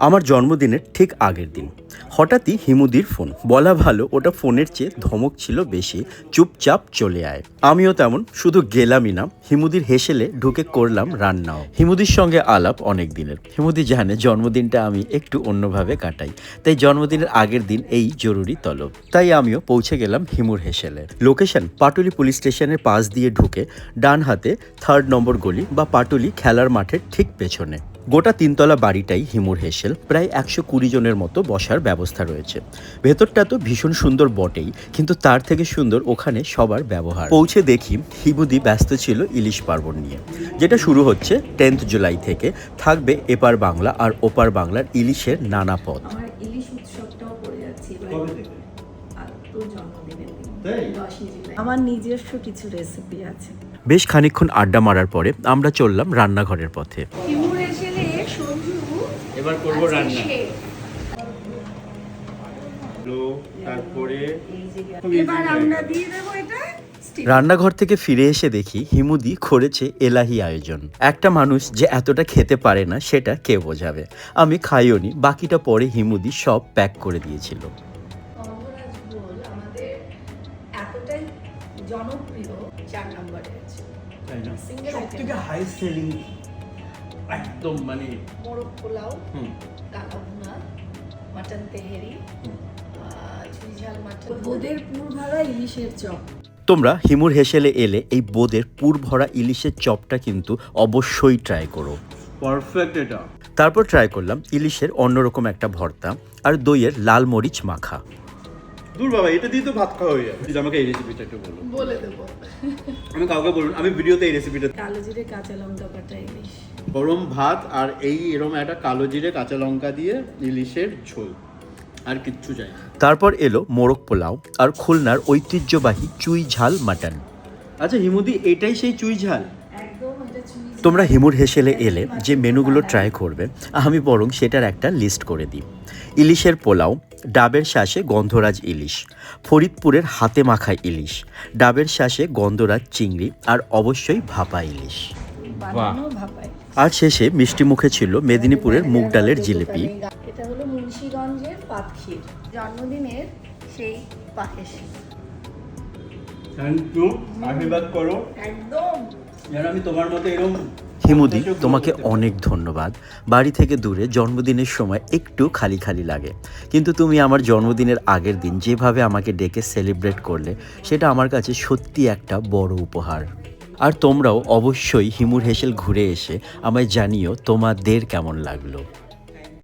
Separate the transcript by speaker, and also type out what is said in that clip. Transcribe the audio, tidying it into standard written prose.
Speaker 1: আমার জন্মদিনের ঠিক আগের দিন হঠাৎই হিমুদির ফোন। বলা ভালো ওটা ফোনের চেয়ে ধমক ছিল বেশি, চুপচাপ চলে আয়। আমিও তেমন, শুধু গেলামই না, হিমুদির হেসেলে ঢুকে করলাম রান্নাও। হিমুদির সঙ্গে আলাপ অনেক দিনের। হিমুদি জানে জন্মদিনটা আমি একটু অন্যভাবে কাটাই, তাই জন্মদিনের আগের দিন এই জরুরি তলব। তাই আমিও পৌঁছে গেলাম হিমুর হেসেলে। লোকেশন পাটুলি পুলিশ স্টেশনের পাশ দিয়ে ঢুকে ডান হাতে 3 নম্বর গলি বা পাটুলি খেলার মাঠের ঠিক পেছনে। গোটা 3 তলা বাড়িটাই হিমুর হেসেল। প্রায় 120 জনের মতো বসার ব্যবস্থা রয়েছে। ভেতরটা তো ভীষণ সুন্দর বটেই, কিন্তু তার থেকে সুন্দর ওখানে সবার ব্যবহার। পৌঁছে দেখি হিমুদি ব্যস্ত ছিল ইলিশ পার্বণ নিয়ে, যেটা শুরু হচ্ছে 10 জুলাই থেকে, থাকবে এপার বাংলা আর ওপার বাংলার ইলিশের নানা পদ।
Speaker 2: আমার ইলিশ উৎসবটাও পড়ে যাচ্ছে আমার নিজস্ব কিছু রেসিপি আছে।
Speaker 1: বেশ খানিকক্ষণ আড্ডা মারার পরে আমরা চললাম রান্নাঘরের পথে।
Speaker 3: এবার করবো রান্না। তারপরে
Speaker 2: এবার আমরা দিয়ে দেব এটা।
Speaker 1: রান্নাঘর থেকে ফিরে এসে দেখি হিমুদি করেছে এলাহি আয়োজন। একটা মানুষ যে এতটা খেতে পারে না সেটা কে বোঝাবে। আমি খাইও নি, বাকিটা পরে হিমুদি সব প্যাক করে দিয়েছিল।
Speaker 2: আমাদের এতটাই জনপ্রিয় 4 নম্বরে আছে।
Speaker 3: সবথেকে হাই সেলিং একদম মানে
Speaker 2: মোরগ পোলাও, কালা ভুনা, মাটন তেহেরি, চুই ঝাল মাটন, বোদের পুর ভরা ইলিশের চপ।
Speaker 1: তোমরা হিমুর হেসেলে এলে এই বোদের পুর ভরা ইলিশের চপটা কিন্তু অবশ্যই ট্রাই করো।
Speaker 3: পারফেক্ট এটা।
Speaker 1: তারপর ট্রাই করলাম ইলিশের অন্যরকম একটা ভর্তা আর দইয়ের লাল মরিচ মাখা।
Speaker 3: দূর বাবা, এটা দিয়ে তো ভাত খাওয়া হয়ে যাবে। যদি আমাকে এই রেসিপিটা একটু বলো।
Speaker 2: বলে দেবো।
Speaker 3: আমি কাউকে বলুন, আমি ভিডিওতে এই রেসিপিটা।
Speaker 2: কালো জিরে কাঁচা লঙ্কা বাটা ইলিশ,
Speaker 3: গরম ভাত আর এই এরকম একটা কালো জিরে কাঁচা লঙ্কা দিয়ে ইলিশের ঝোল, আর কিচ্ছু চাই না।
Speaker 1: তারপর এলো মোরগ পোলাও আর খুলনার ঐতিহ্যবাহী চুই ঝাল মাটন।
Speaker 3: আচ্ছা হিমুদি, এটাই সেই চুই ঝাল?
Speaker 2: একদম এটা চুই।
Speaker 1: তোমরা হিমুর হেসেলে এলে যে মেনুগুলো ট্রাই করবে, আমি বরং সেটার একটা লিস্ট করে দিই। ইলিশের পোলাও, ডাবের শ্বাসে গন্ধরাজ ইলিশ, ফরিদপুরের হাতে মাখা ইলিশ, ডাবের শ্বাসে গন্ধরাজ চিংড়ি, আর অবশ্যই ভাপা ইলিশ।
Speaker 2: বানানো ভাপায়।
Speaker 1: আর শেষে মিষ্টি মুখে ছিল মেদিনীপুরের মুগ ডালের জিলিপি।
Speaker 2: এটা হলো মুন্সিগঞ্জের পাতক্ষীর জন্মদিনের সেই পায়েস।
Speaker 3: থ্যাংক ইউ, আশীর্বাদ করো
Speaker 2: একদম
Speaker 3: যেন আমি তোমার মতো এরকম।
Speaker 1: হিমুদি, তোমাকে অনেক ধন্যবাদ। বাড়ি থেকে দূরে জন্মদিনের সময় একটু খালি খালি লাগে, কিন্তু তুমি আমার জন্মদিনের আগের দিন যেভাবে আমাকে ডেকে সেলিব্রেট করলে, সেটা আমার কাছে সত্যি একটা বড় উপহার। আর তোমরাও অবশ্যই হিমুর হেসেল ঘুরে এসে আমায় জানিও তোমাদের কেমন লাগলো।